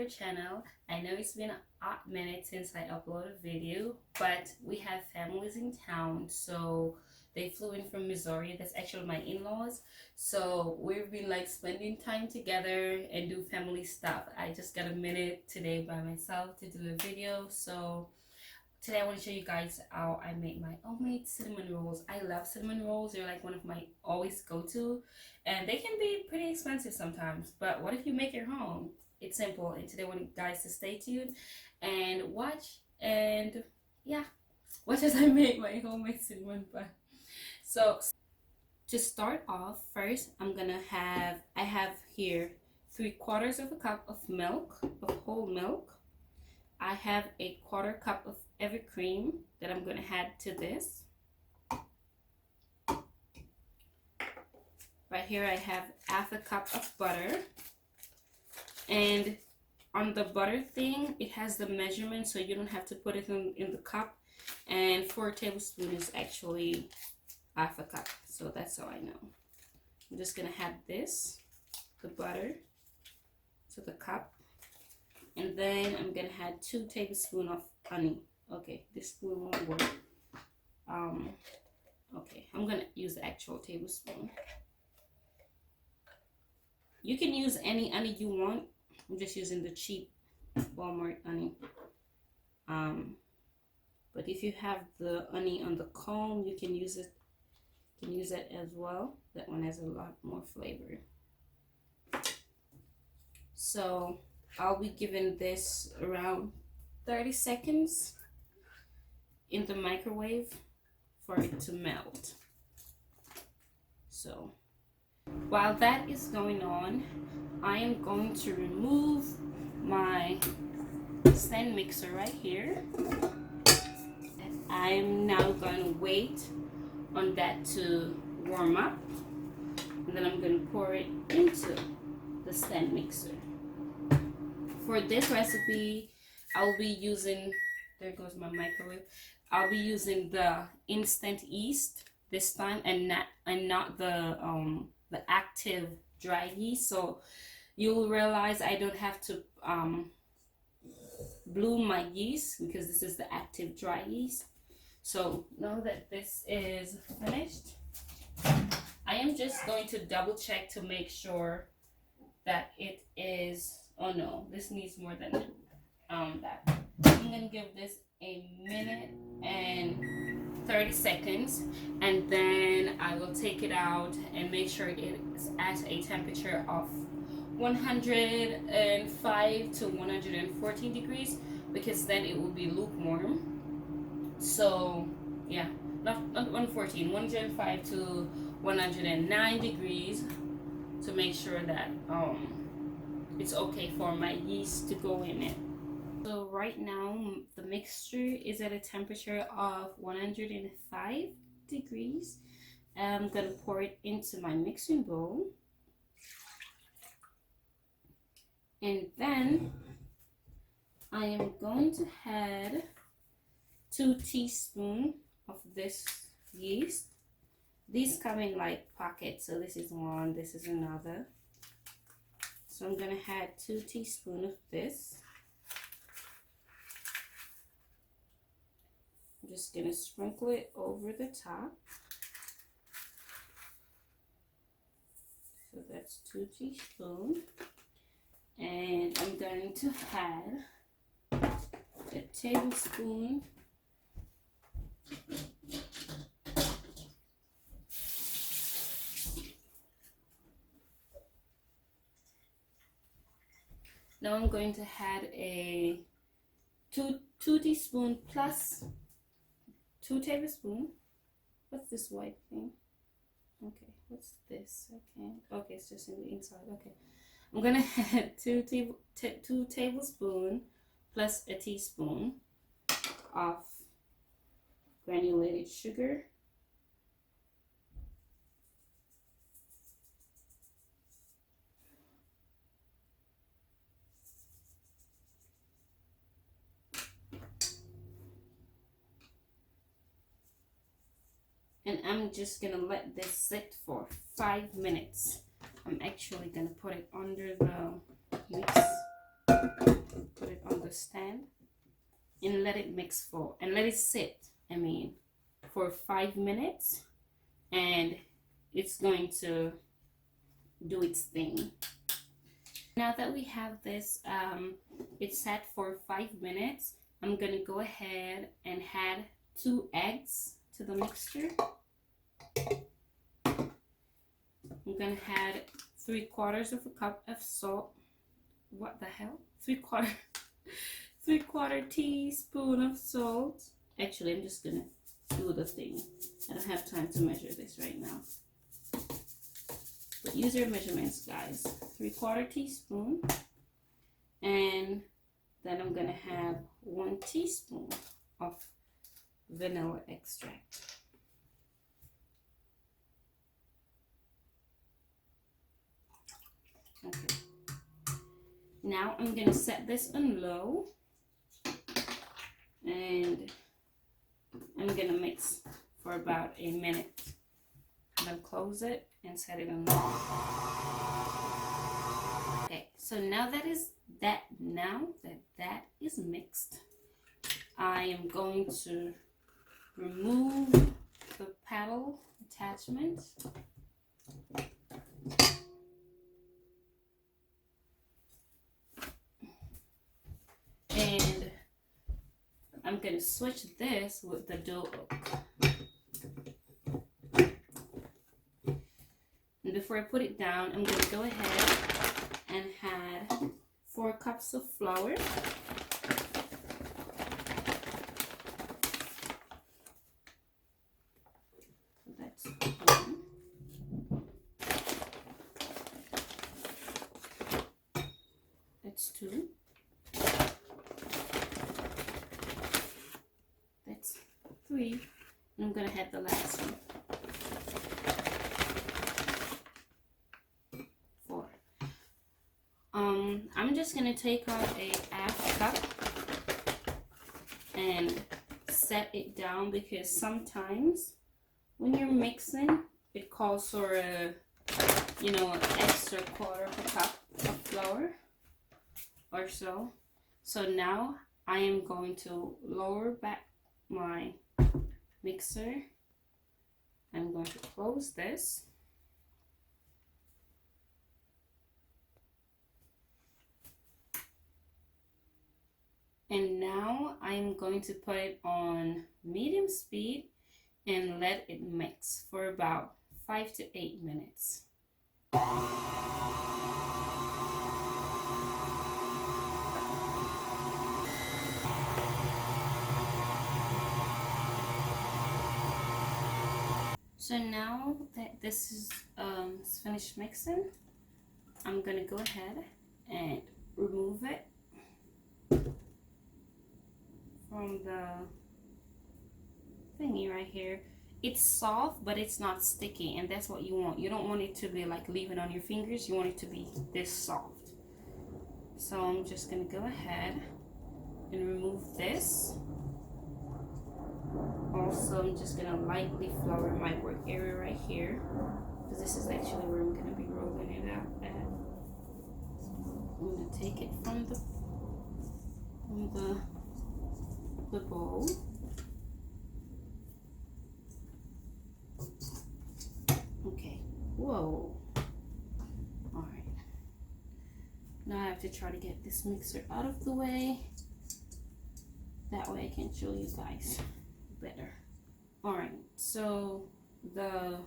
our channel. I know it's been a hot minute since I uploaded a video, but we have families in town, so they flew in from Missouri. That's actually my in-laws, so we've been like spending time together and do family stuff. I just got a minute today by myself to do a video, so today I want to show you guys how I make my homemade cinnamon rolls. I love cinnamon rolls. They're like one of my always go-to, and they can be pretty expensive sometimes, but what if you make your home? It's simple. And today I want you guys to stay tuned and watch, and yeah, watch as I make my homemade cinnamon bun. So to start off, first I have here 3/4 of a cup of milk, of whole milk. I have a 1/4 cup of heavy cream that I'm going to add to this. Right here I have 1/2 cup of butter. And on the butter thing, it has the measurement, so you don't have to put it in the cup. And 4 tablespoons is actually 1/2 cup. So that's how I know. I'm just going to add this, the butter, to the cup. And then I'm gonna add 2 tablespoons of honey. Okay, this spoon won't work. Okay, I'm gonna use the actual tablespoon. You can use any honey you want. I'm just using the cheap Walmart honey. But if you have the honey on the comb, you can use it. You can use it as well. That one has a lot more flavor. So I'll be giving this around 30 seconds in the microwave for it to melt. So while that is going on, I am going to remove my stand mixer right here. And I am now going to wait on that to warm up, and then I'm going to pour it into the stand mixer. For this recipe, I'll be using, there goes my microwave. I'll be using the instant yeast this time, and not the active dry yeast. So you'll realize I don't have to bloom my yeast because this is the active dry yeast. So now that this is finished, I am just going to double check to make sure that it is. Oh no, this needs more than that. I'm gonna give this a minute and 30 seconds, and then I will take it out and make sure it is at a temperature of 105 to 114 degrees, because then it will be lukewarm. So yeah, not 114, 105 to 109 degrees, to make sure that it's okay for my yeast to go in it. So right now the mixture is at a temperature of 105 degrees. I'm gonna pour it into my mixing bowl, and then I am going to add 2 teaspoons of this yeast. These come in like pockets, so this is one, this is another. So I'm gonna add 2 teaspoons of this. I'm just gonna sprinkle it over the top. So that's 2 teaspoons. And I'm going to add a tablespoon Now I'm going to add a 2 teaspoons plus 2 tablespoons. What's this white thing? Okay, what's this? Okay, it's just in the inside. Okay, I'm gonna add 2 tablespoons plus a teaspoon of granulated sugar. And I'm just gonna let this sit for 5 minutes. I'm actually gonna put it under the mix put it on the stand and let it mix for, and let it sit, I mean, for 5 minutes, and it's going to do its thing. Now that we have this, it's set for 5 minutes, I'm gonna go ahead and add 2 eggs to the mixture. I'm gonna add 3/4 of a cup of salt. What the hell? 3/4 teaspoon of salt. Actually, I'm just gonna do the thing. I don't have time to measure this right now. But use your measurements, guys. 3/4 teaspoon. And then I'm gonna have 1 teaspoon of vanilla extract. Okay. Now I'm gonna set this on low, and I'm gonna mix for about a minute. I'm gonna close it and set it on low. Okay, so now that is mixed, I am going to remove the paddle attachment. And I'm going to switch this with the dough oak. And before I put it down, I'm going to go ahead and add 4 cups of flour. That's 1. That's 2. That's 3. And I'm gonna add the last one. 4. I'm just gonna take out a half cup and set it down, because sometimes when you're mixing, it calls for a, extra 1/4 cup of flour or so. So now I am going to lower back my mixer. I'm going to close this. And now I'm going to put it on medium speed and let it mix for about 5 to 8 minutes. So now that this is finished mixing, I'm gonna go ahead and remove it from the thingy right here. It's soft, but it's not sticky, and that's what you want. You don't want it to be like leaving on your fingers. You want it to be this soft. So I'm just gonna go ahead and remove this. Also, I'm just gonna lightly flour my work area right here, because this is actually where I'm gonna be rolling it out at. I'm gonna take it from the bowl. Okay. Whoa. All right. Now I have to try to get this mixer out of the way. That way I can show you guys better. All right. So the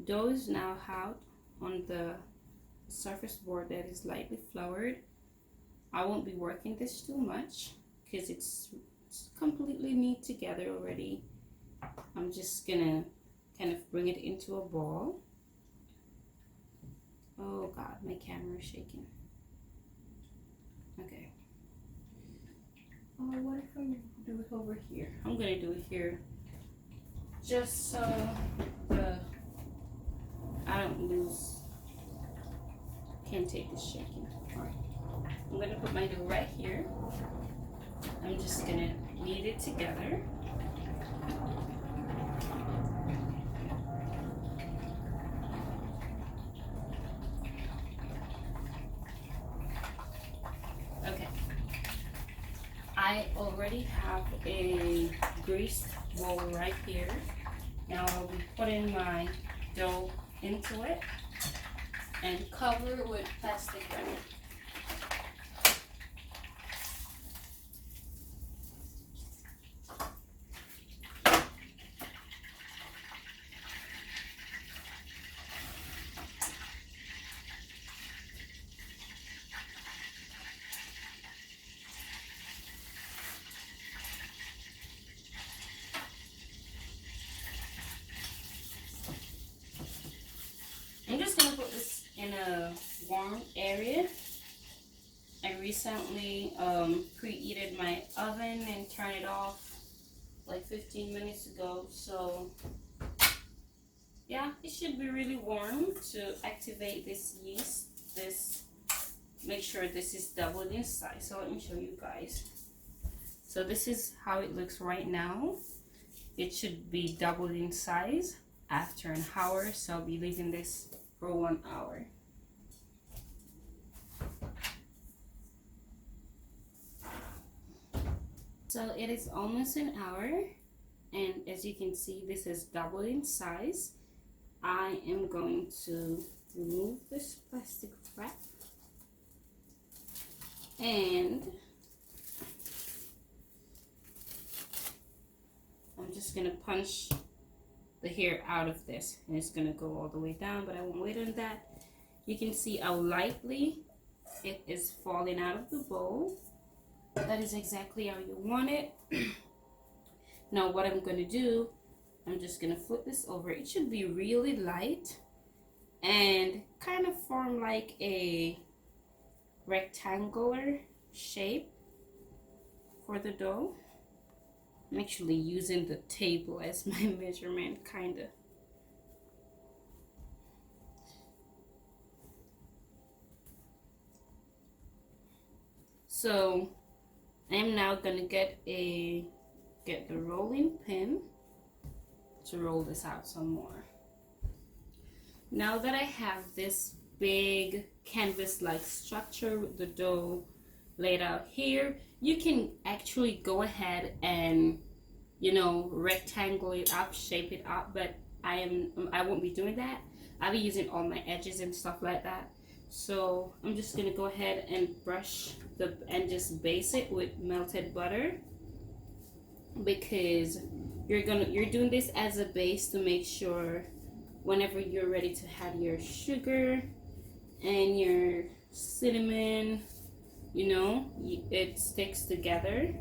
dough is now out on the surface board that is lightly floured. I won't be working this too much because it's completely knit together already. I'm just gonna kind of bring it into a ball. Oh God, my camera is shaking. Okay. Oh, what if I do it over here? I'm gonna do it here, just so I don't lose. Can't take this shaking. All right. I'm gonna put my dough right here. I'm just gonna knead it together. Okay. I already have a greased bowl right here. Now I'll be putting my dough into it and cover it with plastic wrap. I'm just gonna put this in a warm area. I recently preheated my oven and turned it off like 15 minutes ago, so yeah, it should be really warm to activate this yeast. Make sure this is doubled in size. So let me show you guys. So this is how it looks right now. It should be doubled in size after an hour, so I'll be leaving this for 1 hour. So it is almost an hour, and as you can see, this is doubled in size. I am going to remove this plastic wrap and I'm just gonna punch the hair out of this, and it's gonna go all the way down, but I won't wait on that. You can see how lightly it is falling out of the bowl. That is exactly how you want it. Now what I'm gonna do, I'm just gonna flip this over. It should be really light and kind of form like a rectangular shape for the dough. I'm actually using the table as my measurement, kinda. So I'm now gonna get the rolling pin to roll this out some more. Now that I have this big canvas-like structure with the dough laid out here, you can actually go ahead and, you know, rectangle it up, shape it up, but I won't be doing that. I'll be using all my edges and stuff like that. So I'm just gonna go ahead and brush and just base it with melted butter, because you're doing this as a base to make sure whenever you're ready to add your sugar and your cinnamon, you know, it sticks together.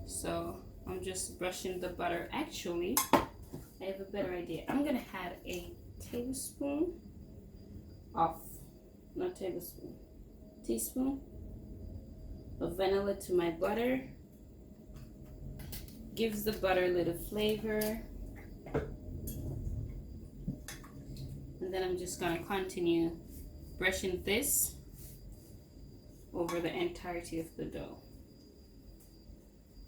So I'm just brushing the butter. Actually, I have a better idea. I'm gonna add a tablespoon of, not tablespoon, teaspoon of vanilla to my butter. Gives the butter a little flavor. And then I'm just gonna continue brushing this over the entirety of the dough.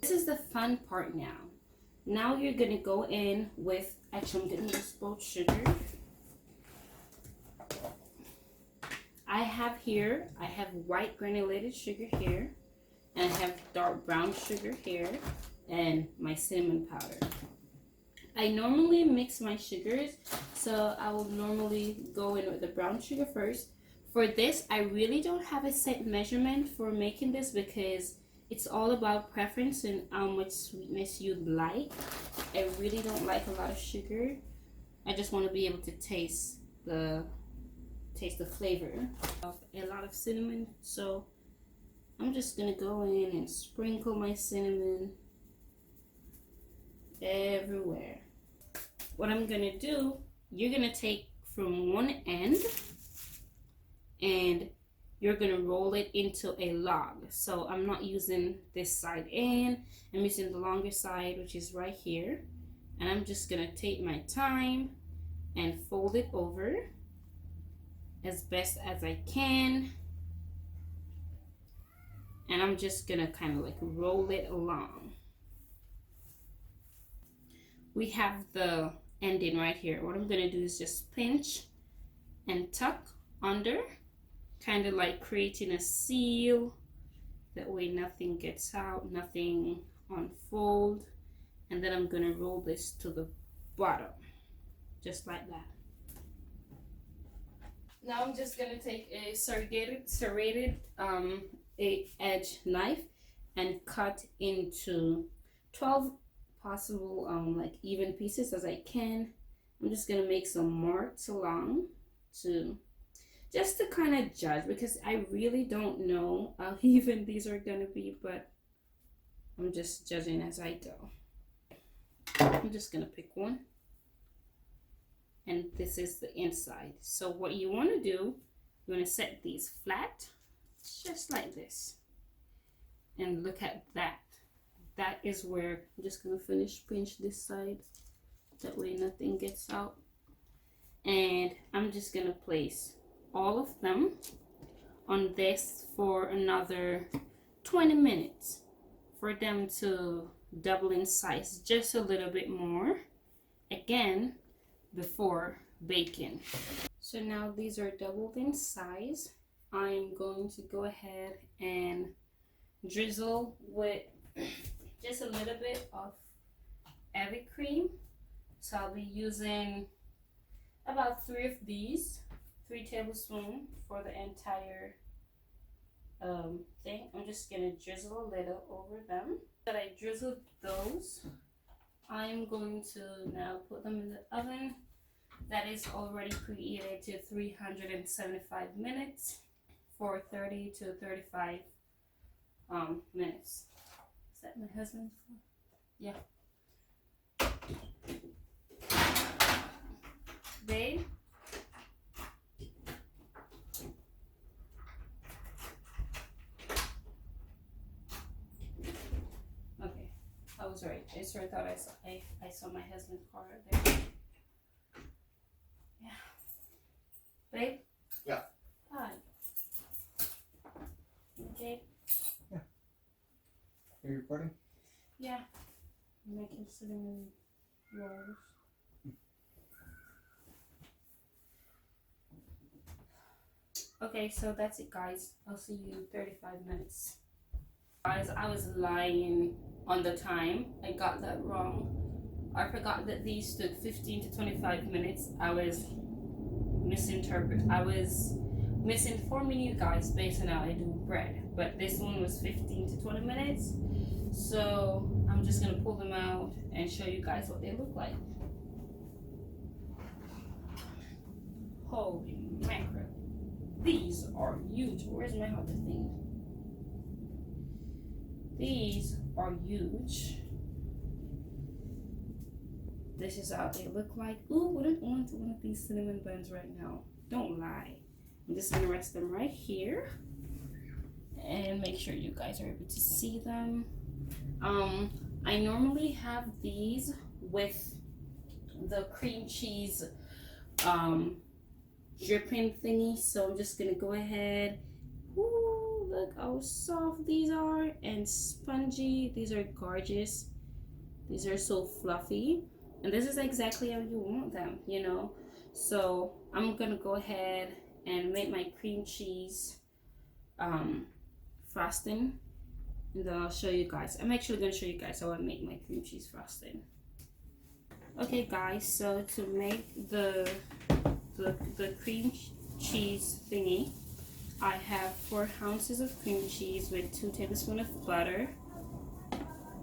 This is the fun part now. Now you're gonna go in with, actually I'm gonna use both sugar. I have white granulated sugar here, and I have dark brown sugar here, and my cinnamon powder. I normally mix my sugars, so I will normally go in with the brown sugar first. For this, I really don't have a set measurement for making this because it's all about preference and how much sweetness you'd like. I really don't like a lot of sugar. I just want to be able to taste the flavor of a lot of cinnamon. So I'm just gonna go in and sprinkle my cinnamon everywhere. What I'm gonna do, you're gonna take from one end and you're gonna roll it into a log. So I'm not using this side in, I'm using the longer side, which is right here, and I'm just gonna take my time and fold it over as best as I can, and I'm just gonna kind of like roll it along. We have the ending right here. What I'm gonna do is just pinch and tuck under, kind of like creating a seal That way nothing gets out, nothing unfold. And then I'm gonna roll this to the bottom, just like that. Now I'm just gonna take a serrated 8-edge knife and cut into 12 possible like even pieces as I can. I'm just gonna make some marks along to just to kind of judge, because I really don't know how even these are gonna be, but I'm just judging as I go. I'm just gonna pick one, and this is the inside. So what you want to do, you want to set these flat just like this, and look at that. That is where I'm just gonna pinch this side, that way nothing gets out. And I'm just gonna place all of them on this for another 20 minutes for them to double in size just a little bit more, again, before baking. So now these are doubled in size. I'm going to go ahead and drizzle with just a little bit of heavy cream. So I'll be using about 3 of these, 3 tablespoons for the entire thing. I'm just gonna drizzle a little over them. That I drizzled those, I'm going to now put them in the oven that is already preheated to 375 minutes for 30 to 35 minutes. Is that my husband's phone? Yeah. Babe? Okay, I was right. I sort of thought I saw my husband's car there. Yeah. Babe? Yeah. Hi. Okay. Yeah. Are you recording? Yeah. I'm making cinnamon rolls. Okay, so that's it, guys. I'll see you in 35 minutes. Guys, I was lying on the time. I got that wrong. I forgot that these took 15 to 25 minutes. I was misinforming you guys based on how I do bread. But this one was 15 to 20 minutes. So I'm just gonna pull them out and show you guys what they look like. Holy mackerel. These are huge. Where's my other thing? These are huge. This is how they look like. Ooh, wouldn't want one of these cinnamon buns right now. Don't lie. I'm just gonna rest them right here and make sure you guys are able to see them. I normally have these with the cream cheese dripping thingy, so I'm just gonna go ahead. Ooh, look how soft these are and spongy. These are gorgeous. These are so fluffy, and this is exactly how you want them, you know. So I'm gonna go ahead and make my cream cheese frosting, and then I'll show you guys. I'm actually gonna show you guys how I make my cream cheese frosting. Okay guys, so to make the cream cheese thingy, I have 4 ounces of cream cheese with 2 tablespoons of butter,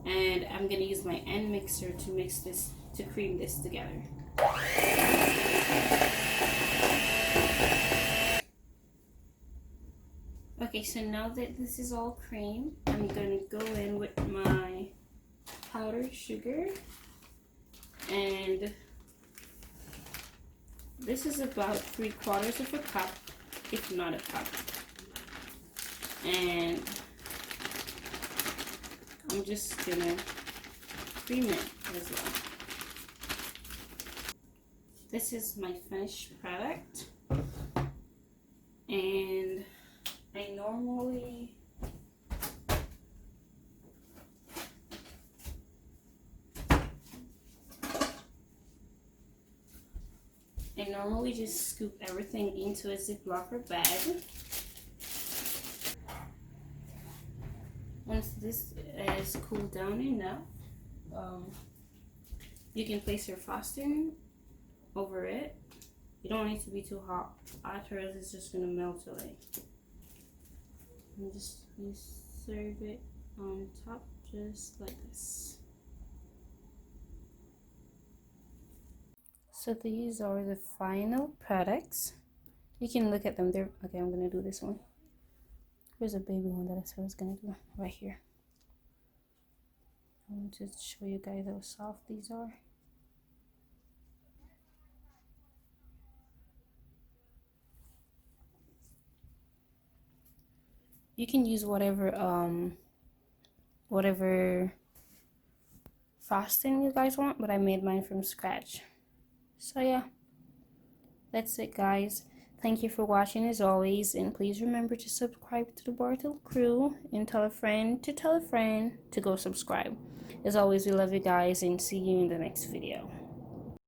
and I'm gonna use my hand mixer to mix this, to cream this together. Okay, so now that this is all cream, I'm gonna go in with my powdered sugar, and this is about 3/4 of a cup, if not a cup. And I'm just gonna cream it as well. This is my finished product, and I normally just scoop everything into a Ziploc bag. Once this is cooled down enough, you can place your frosting over it. You don't need to be too hot, afterwards it's just gonna melt away. And just you serve it on top just like this. So these are the final products. You can look at them there. Okay, I'm gonna do this one. Here's a baby one that I said I was gonna do right here. I want to show you guys how soft these are. You can use whatever frosting you guys want, but I made mine from scratch. So yeah, that's it guys. Thank you for watching as always, and please remember to subscribe to the Barthol crew and tell a friend to go subscribe. As always, we love you guys and see you in the next video.